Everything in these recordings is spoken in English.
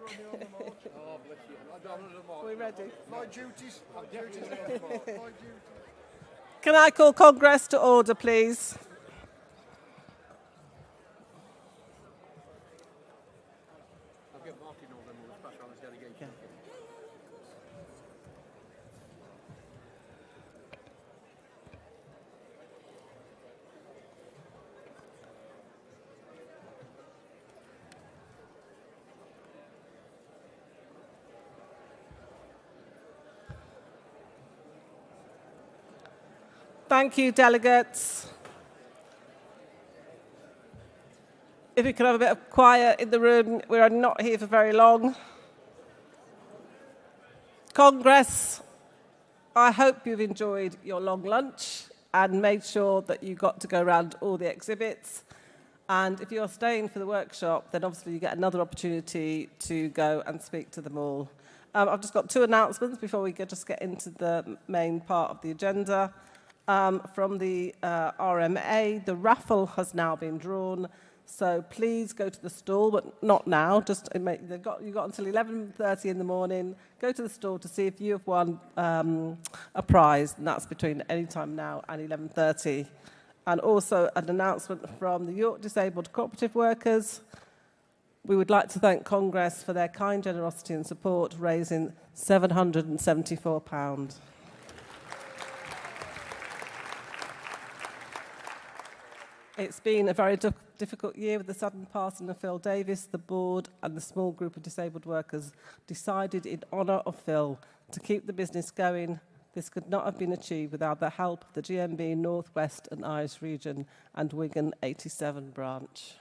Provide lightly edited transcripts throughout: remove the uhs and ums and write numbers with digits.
Oh, bless you. Are we ready? My duties. My duties. Can I call Congress to order, please? I'll get Martin all them, we'll pass around this delegation. Thank you, delegates. If we could have a bit of quiet in the room, we are not here for very long. Congress, I hope you've enjoyed your long lunch and made sure that you got to go around all the exhibits. And if you're staying for the workshop, then obviously you get another opportunity to go and speak to them all. I've just got two announcements before we just get into the main part of the agenda. From the RMA, the raffle has now been drawn, so please go to the stall, but not now. You've got until 11:30 in the morning. Go to the stall to see if you have won a prize, and that's between any time now and 11:30. And also an announcement from the York Disabled Cooperative Workers. We would like to thank Congress for their kind generosity and support, raising £774. It's been a very difficult year with the sudden passing of Phil Davis. The board and the small group of disabled workers decided in honour of Phil to keep the business going. This could not have been achieved without the help of the GMB North West and Irish region and Wigan 87 branch.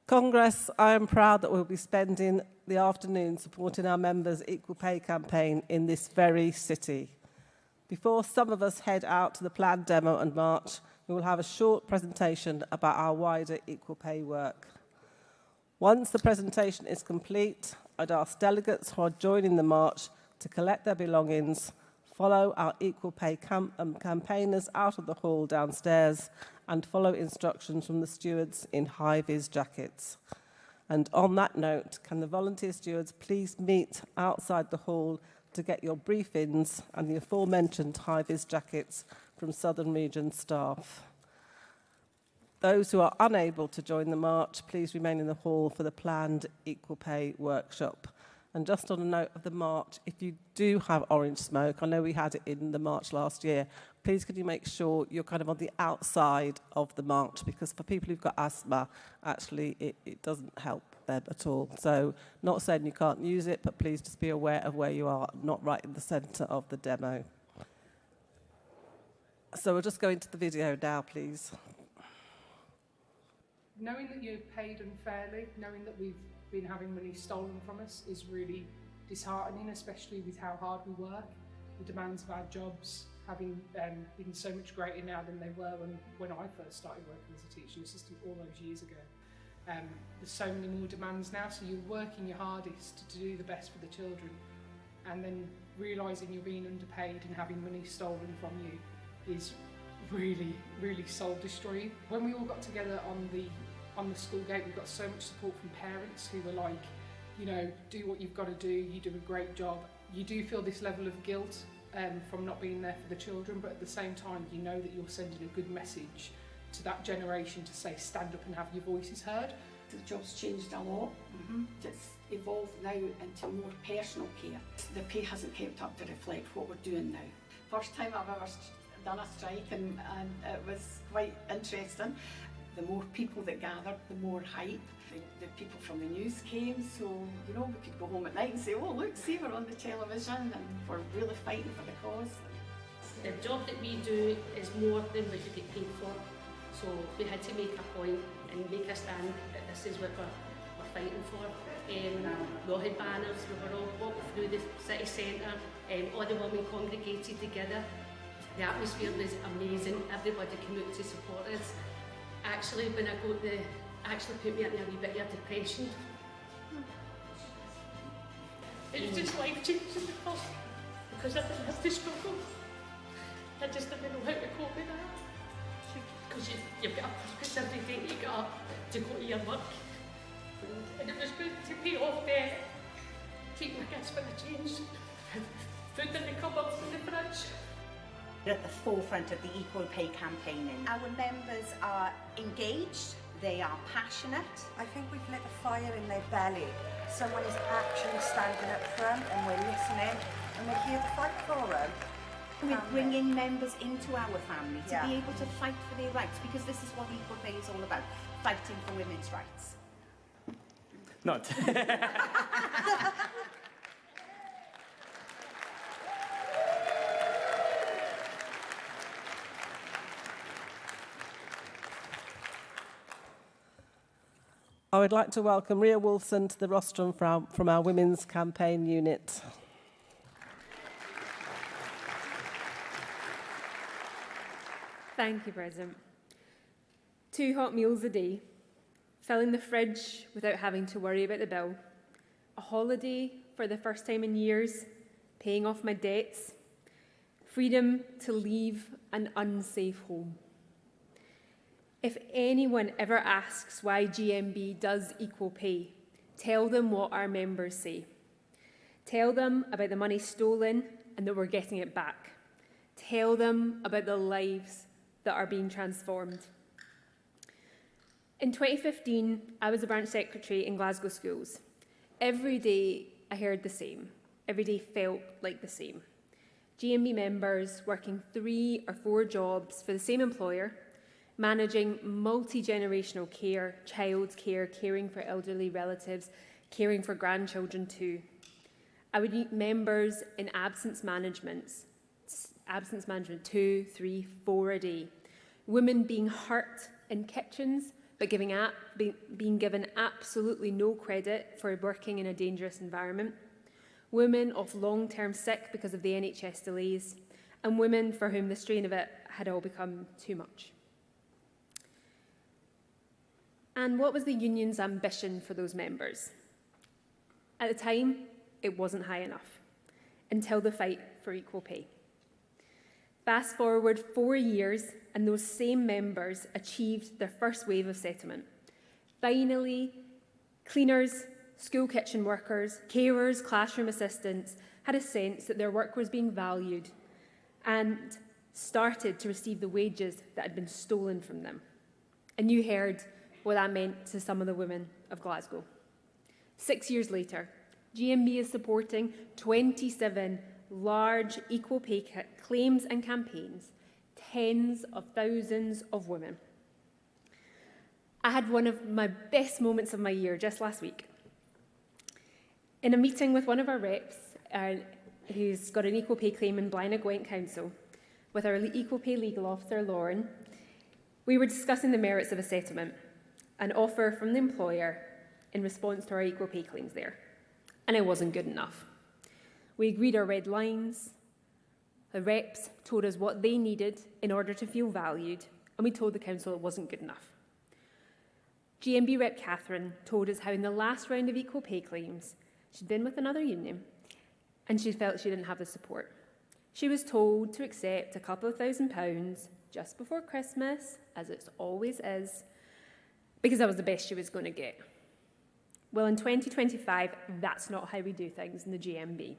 Congress, I am proud that we'll be spending the afternoon supporting our members' Equal Pay campaign in this very city. Before some of us head out to the planned demo and march, we will have a short presentation about our wider equal pay work. Once the presentation is complete, I'd ask delegates who are joining the march to collect their belongings, follow our equal pay campaigners out of the hall downstairs, and follow instructions from the stewards in high-vis jackets. And on that note, can the volunteer stewards please meet outside the hall to get your briefings and the aforementioned high-vis jackets from Southern Region staff. Those who are unable to join the march, please remain in the hall for the planned equal pay workshop. And just on a note of the march, if you do have orange smoke, I know we had it in the march last year, please could you make sure you're kind of on the outside of the march, because for people who've got asthma, actually it doesn't help them at all. So not saying you can't use it, but please just be aware of where you are, not right in the centre of the demo. So we'll just go into the video now, please. Knowing that you're paid unfairly, knowing that we've been having money stolen from us is really disheartening, especially with how hard we work. The demands of our jobs having been so much greater now than they were when I first started working as a teaching assistant all those years ago. There's so many more demands now, so you're working your hardest to do the best for the children, and then realising you're being underpaid and having money stolen from you is really, really soul destroying. When we all got together on the school gate, we got so much support from parents who were like, you know, do what you've got to do, you do a great job. You do feel this level of guilt from not being there for the children, but at the same time you know that you're sending a good message to that generation to say stand up and have your voices heard. The job's changed a lot. It's evolved now into more personal care. The pay hasn't kept up to reflect what we're doing now. First time I've ever done a strike, and it was quite interesting. The more people that gathered, the more hype. The people from the news came, so you know, we could go home at night and say, oh look, see, we're on the television and we're really fighting for the cause. The job that we do is more than we could get paid for, so we had to make a point and make a stand that this is what we're fighting for. We all had banners, we were all walking through the city centre, all the women congregated together. The atmosphere was amazing, everybody came out to support us. Actually, when I got actually put me in a wee bit of depression. It was just life-changing because I didn't have to struggle. I just didn't know how to cope with that. Because because you've got a purpose every day you get up to go to your work. And it was good to be off there, keep my kids for the change, food in the cupboards in the fridge. At the forefront of the Equal Pay campaigning. Our members are engaged, they are passionate. I think we've lit a fire in their belly. Someone is actually standing up front and we're listening and we're here to fight for them. We're bringing members into our family to be able to fight for their rights, because this is what Equal Pay is all about, fighting for women's rights. Not. I would like to welcome Ria Wolfson to the rostrum from our Women's Campaign Unit. Thank you, President. 2 hot meals a day, filling the fridge without having to worry about the bill, a holiday for the first time in years, paying off my debts, freedom to leave an unsafe home. If anyone ever asks why GMB does equal pay, tell them what our members say. Tell them about the money stolen and that we're getting it back. Tell them about the lives that are being transformed. In 2015, I was a branch secretary in Glasgow schools. Every day I heard the same. Every day felt like the same. GMB members working 3 or 4 jobs for the same employer, managing multi-generational care, childcare, caring for elderly relatives, caring for grandchildren too. I would meet members in absence management 2, 3, 4 a day. Women being hurt in kitchens, but being given absolutely no credit for working in a dangerous environment. Women off long-term sick because of the NHS delays, and women for whom the strain of it had all become too much. And what was the union's ambition for those members? At the time, it wasn't high enough, until the fight for equal pay. Fast forward 4 years, and those same members achieved their first wave of settlement. Finally, cleaners, school kitchen workers, carers, classroom assistants had a sense that their work was being valued and started to receive the wages that had been stolen from them. And you heard what that meant to some of the women of Glasgow. 6 years later, GMB is supporting 27 large equal pay claims and campaigns, tens of thousands of women. I had one of my best moments of my year just last week. In a meeting with one of our reps, who's got an equal pay claim in Blaenau Gwent Council, with our equal pay legal officer, Lauren, we were discussing the merits of a settlement, an offer from the employer in response to our equal pay claims there. And it wasn't good enough. We agreed our red lines. The reps told us what they needed in order to feel valued, and we told the council it wasn't good enough. GMB rep Catherine told us how in the last round of equal pay claims, she'd been with another union, and she felt she didn't have the support. She was told to accept a couple of £1,000 just before Christmas, as it always is, because that was the best she was going to get. Well, in 2025, that's not how we do things in the GMB.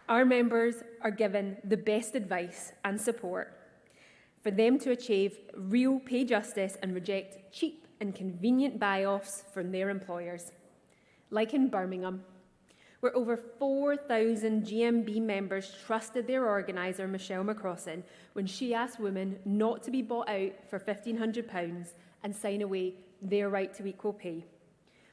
Our members are given the best advice and support for them to achieve real pay justice and reject cheap and convenient buy-offs from their employers. Like in Birmingham, where over 4,000 GMB members trusted their organiser, Michelle McCrossin, when she asked women not to be bought out for £1,500 and sign away their right to equal pay.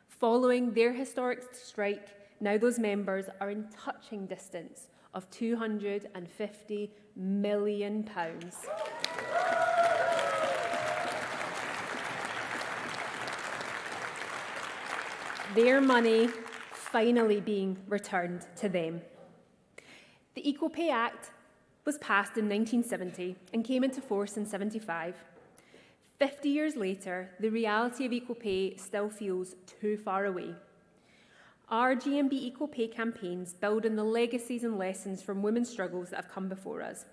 Following their historic strike, now those members are in touching distance of £250 million. Their money finally being returned to them. The Equal Pay Act was passed in 1970 and came into force in 75. 50 years later, the reality of equal pay still feels too far away. Our GMB Equal Pay campaigns build on the legacies and lessons from women's struggles that have come before us.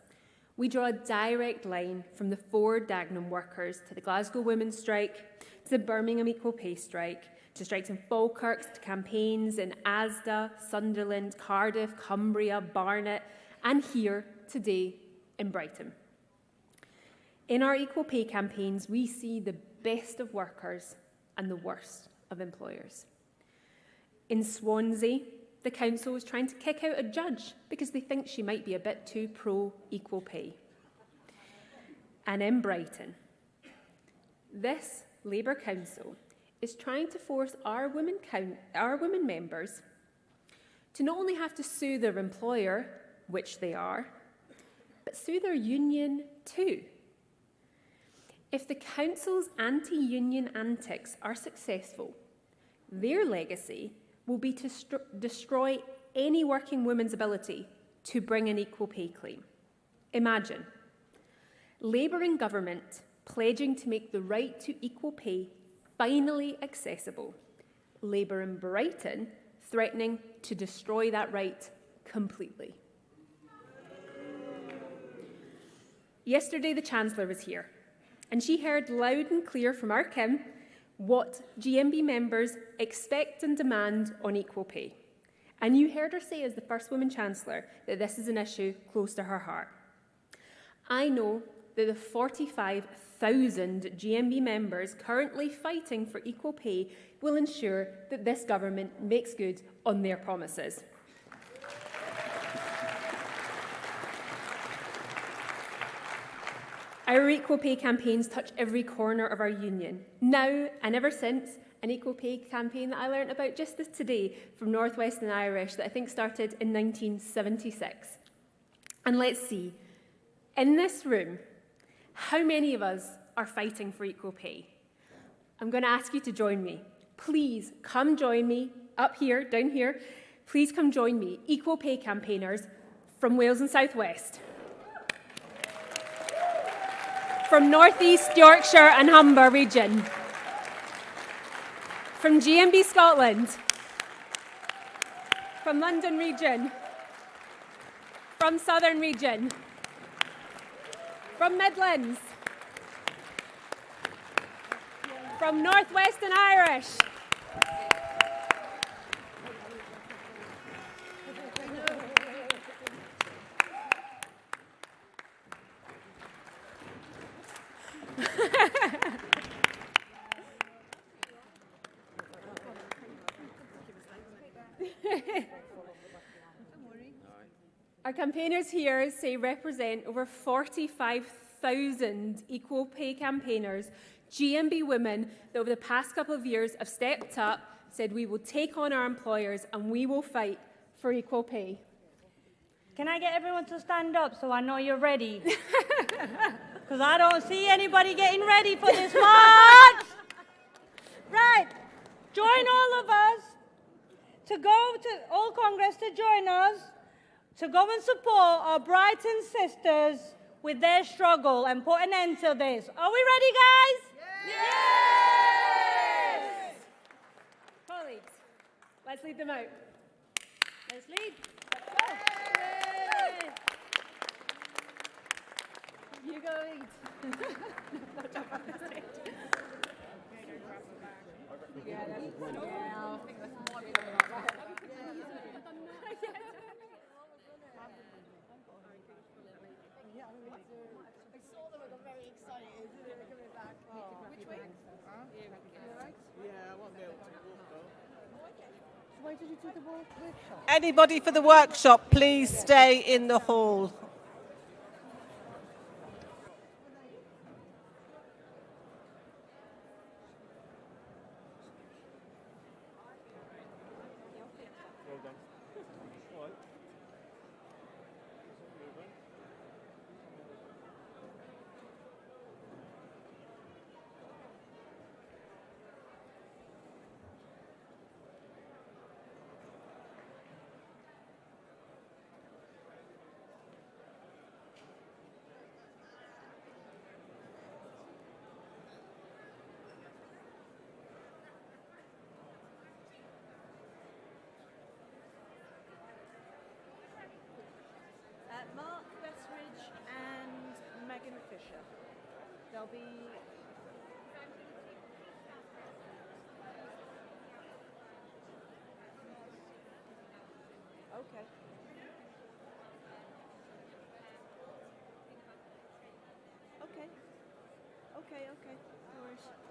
We draw a direct line from the 4 Dagenham workers to the Glasgow Women's Strike, to the Birmingham Equal Pay Strike, to strikes in Falkirk, to campaigns in Asda, Sunderland, Cardiff, Cumbria, Barnet, and here today in Brighton. In our equal pay campaigns, we see the best of workers and the worst of employers. In Swansea, the council was trying to kick out a judge because they think she might be a bit too pro-equal pay. And in Brighton, this Labour Council is trying to force our women members to not only have to sue their employer, which they are, but sue their union too. If the council's anti-union antics are successful, their legacy will be to destroy any working woman's ability to bring an equal pay claim. Imagine Labour in government pledging to make the right to equal pay finally accessible. Labour in Brighton threatening to destroy that right completely. Yesterday, the Chancellor was here, and she heard loud and clear from our Kim what GMB members expect and demand on equal pay. And you heard her say, as the first woman Chancellor, that this is an issue close to her heart. I know that the 45,000 GMB members currently fighting for equal pay will ensure that this government makes good on their promises. Our equal pay campaigns touch every corner of our union. Now, and ever since, an equal pay campaign that I learnt about just today from North Western Irish that I think started in 1976. And let's see, in this room, how many of us are fighting for equal pay? I'm going to ask you to join me. Please come join me up here, down here. Please come join me, equal pay campaigners from Wales and South West, from North East Yorkshire and Humber region, from GMB Scotland, from London region, from Southern region, from Midlands, from North Western Irish, Our campaigners here say represent over 45,000 equal pay campaigners, GMB women that over the past couple of years have stepped up, said we will take on our employers and we will fight for equal pay. Can I get everyone to stand up so I know you're ready? Because I don't see anybody getting ready for this march. Right, join all of us to go to all Congress to join us to go and support our Brighton sisters with their struggle and put an end to this. Are we ready, guys? Yes! Colleagues, let's lead them out. Let's lead. Let's go. You go lead. Anybody for the workshop, please stay in the hall. membership. There'll be okay. Okay. Okay, okay. No worries.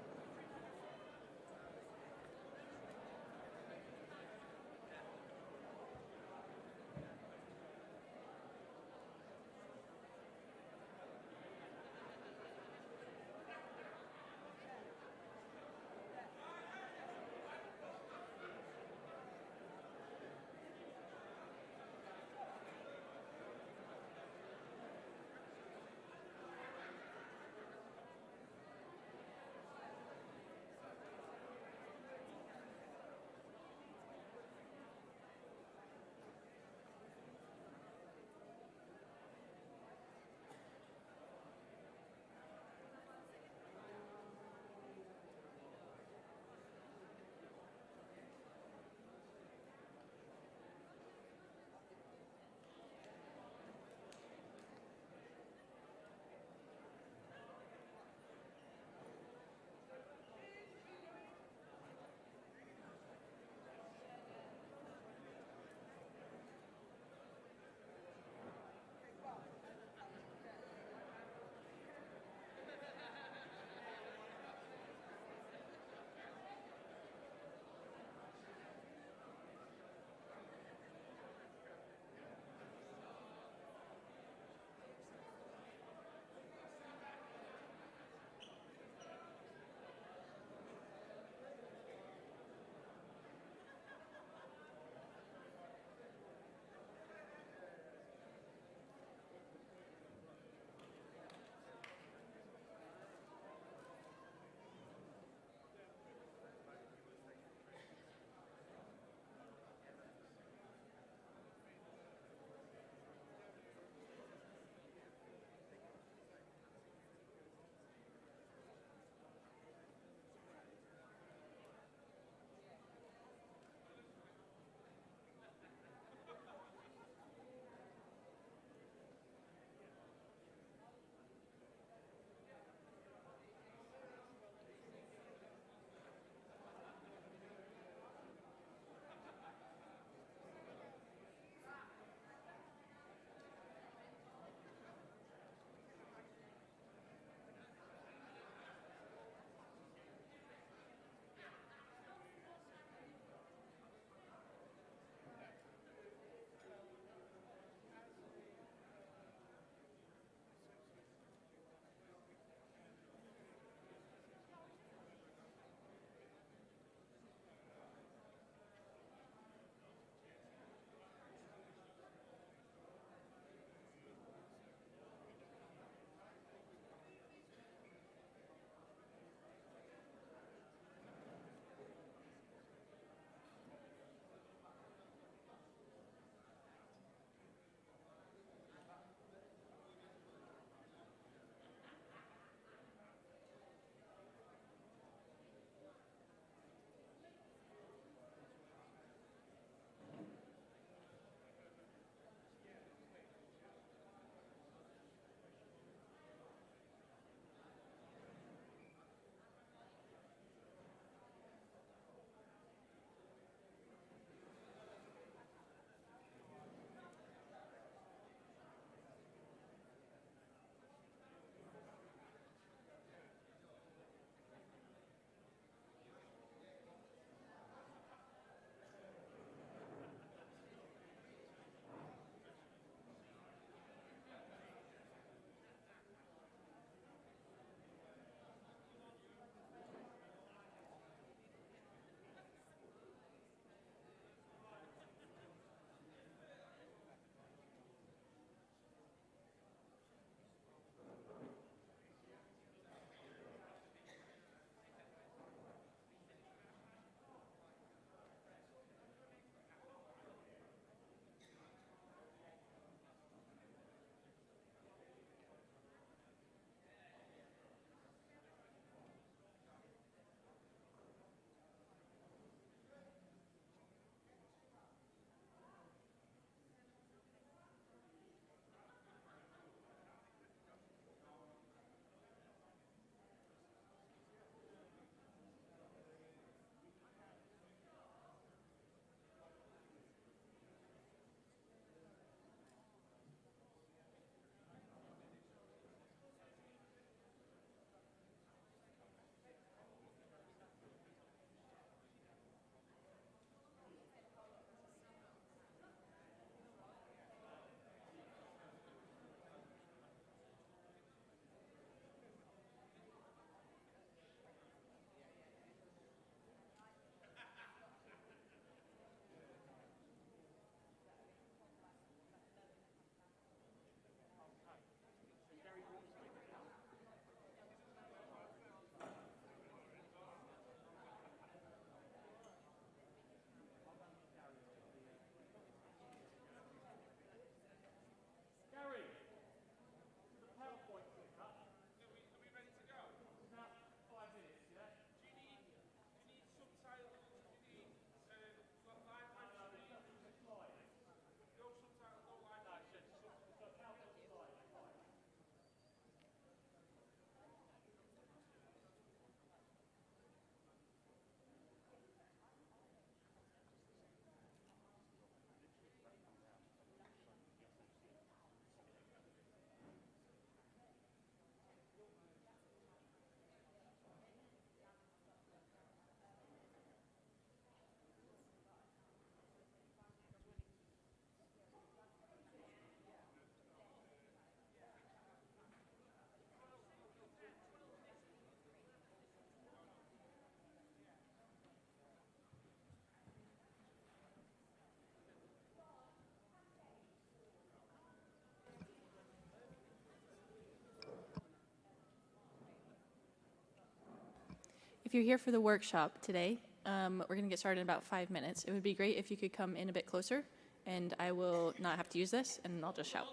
if you're here for the workshop today, we're going to get started in about 5 minutes. It would be great if you could come in a bit closer, and I will not have to use this, and I'll just shout.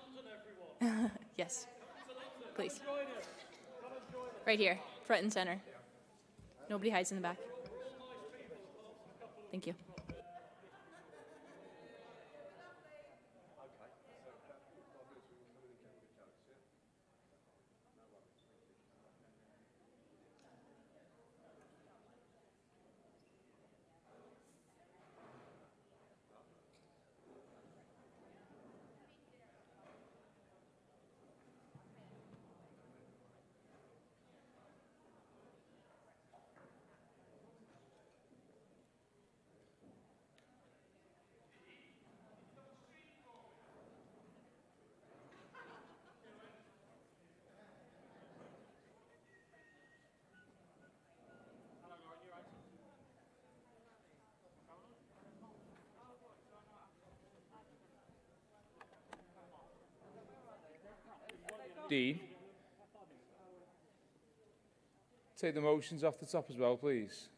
Yes, please. Right here, front and center. Nobody hides in the back. Thank you. Dean, take the motions off the top as well, please.